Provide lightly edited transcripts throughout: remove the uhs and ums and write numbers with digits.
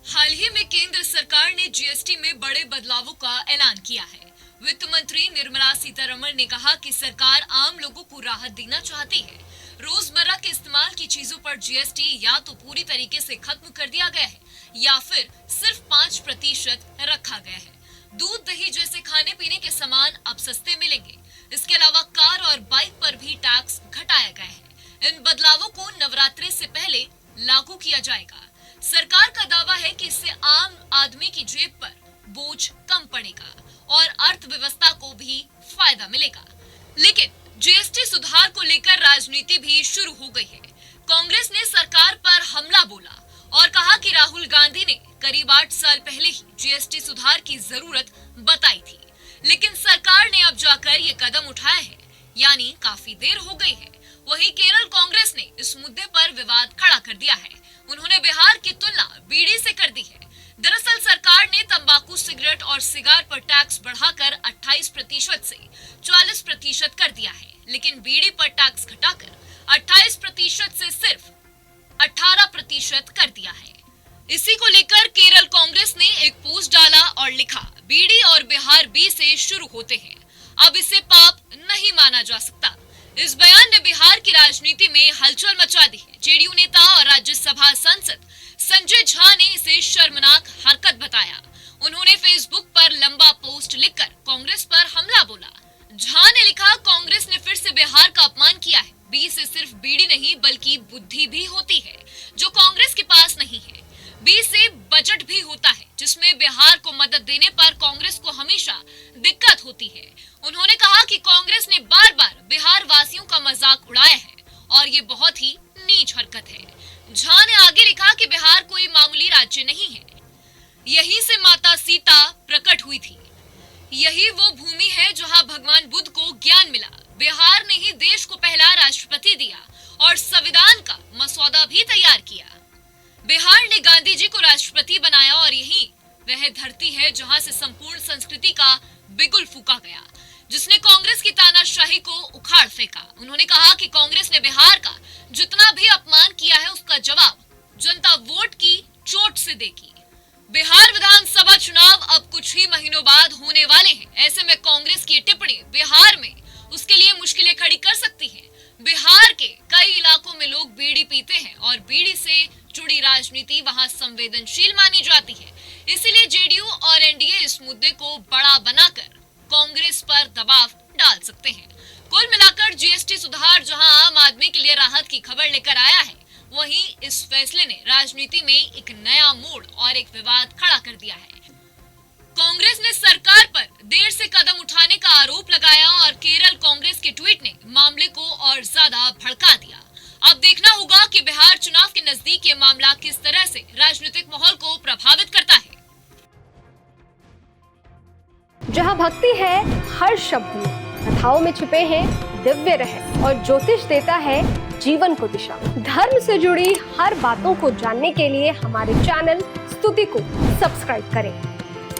हाल ही में केंद्र सरकार ने जीएसटी में बड़े बदलावों का ऐलान किया है। वित्त मंत्री निर्मला सीतारमण ने कहा कि सरकार आम लोगों को राहत देना चाहती है। रोजमर्रा के इस्तेमाल की चीजों पर जीएसटी या तो पूरी तरीके से खत्म कर दिया गया है या फिर सिर्फ 5% रखा गया है। दूध दही जैसे खाने पीने के सामान अब सस्ते मिलेंगे। इसके अलावा कार और बाइक पर भी टैक्स घटाया गया है। इन बदलावों को नवरात्रि से पहले लागू किया जाएगा। सरकार का दावा है कि इससे आम आदमी की जेब पर बोझ कम पड़ेगा और अर्थव्यवस्था को भी फायदा मिलेगा। लेकिन जीएसटी सुधार को लेकर राजनीति भी शुरू हो गई है। कांग्रेस ने सरकार पर हमला बोला और कहा कि राहुल गांधी ने करीब 8 साल पहले ही जीएसटी सुधार की जरूरत बताई थी, लेकिन सरकार ने अब जाकर ये कदम उठाया है, यानी काफी देर हो गई है। वहीं केरल कांग्रेस ने इस मुद्दे पर विवाद खड़ा कर दिया है। उन्होंने बिहार की तुलना बीड़ी से कर दी है। दरअसल सरकार ने तंबाकू, सिगरेट और सिगार पर टैक्स बढ़ाकर 28% से 40% कर दिया है, लेकिन बीड़ी पर टैक्स घटाकर 28% से सिर्फ 18% कर दिया है। इसी को लेकर केरल कांग्रेस ने एक पोस्ट डाला और लिखा, बीड़ी और बिहार बी से शुरू होते हैं, अब इसे पाप नहीं माना जा सकता। इस बयान ने बिहार की राजनीति में हलचल मचा दी है। जेडीयू नेता और राज्यसभा सांसद संजय झा ने इसे शर्मनाक हरकत बताया। उन्होंने फेसबुक पर लंबा पोस्ट लिखकर कांग्रेस पर हमला बोला। झा ने लिखा, कांग्रेस ने फिर से बिहार का अपमान किया है। बी से सिर्फ बीड़ी नहीं बल्कि बुद्धि भी होती है, जो कांग्रेस के पास नहीं है। बी से बजट भी होता है, जिसमें बिहार को मदद देने पर कांग्रेस को हमेशा दिक्कत होती है। उन्होंने कहा कि कांग्रेस ने बार बार बिहार वासियों का मजाक उड़ाया है और ये बहुत ही नीच हरकत है। झा ने आगे लिखा कि बिहार कोई मामूली राज्य नहीं है, यहीं से माता सीता प्रकट हुई थी। यही वो भूमि है जहां भगवान बुद्ध को ज्ञान मिला। बिहार ने ही देश को पहला राष्ट्रपति दिया और संविधान का मसौदा भी तैयार किया। बिहार ने गांधी जी को राष्ट्रपति बनाया और यही वह धरती है जहां से संपूर्ण संस्कृति का बिगुल फूका गया, जिसने कांग्रेस की तानाशाही को उखाड़ फेंका। उन्होंने कहा कि कांग्रेस ने बिहार का जितना भी अपमान किया है, उसका जवाब जनता वोट की चोट से देगी। बिहार विधानसभा चुनाव अब कुछ ही महीनों बाद होने वाले हैं। ऐसे में कांग्रेस की टिप्पणी बिहार में उसके लिए मुश्किलें खड़ी कर सकती है। बिहार के कई इलाकों में लोग बीड़ी पीते हैं और बीड़ी से जुड़ी राजनीति वहां संवेदनशील मानी जाती है। इसीलिए जेडीयू और एनडीए इस मुद्दे को बड़ा बनाकर कांग्रेस पर दबाव डाल सकते हैं। कुल मिलाकर जीएसटी सुधार जहां आम आदमी के लिए राहत की खबर लेकर आया है, वहीं इस फैसले ने राजनीति में एक नया मोड़ और एक विवाद खड़ा कर दिया है। कांग्रेस ने सरकार पर देर से कदम उठाने का आरोप लगाया और केरल कांग्रेस के ट्वीट ने मामले को और ज्यादा भड़का दिया। अब देखना होगा कि बिहार चुनाव के नजदीक ये मामला किस तरह से राजनीतिक माहौल को प्रभावित करता है। जहां भक्ति है हर शब्द में, कथाओं में छुपे हैं दिव्य रहस्य और ज्योतिष देता है जीवन को दिशा। धर्म से जुड़ी हर बातों को जानने के लिए हमारे चैनल स्तुति को सब्सक्राइब करें।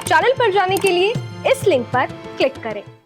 चैनल पर जाने के लिए इस लिंक पर क्लिक करें।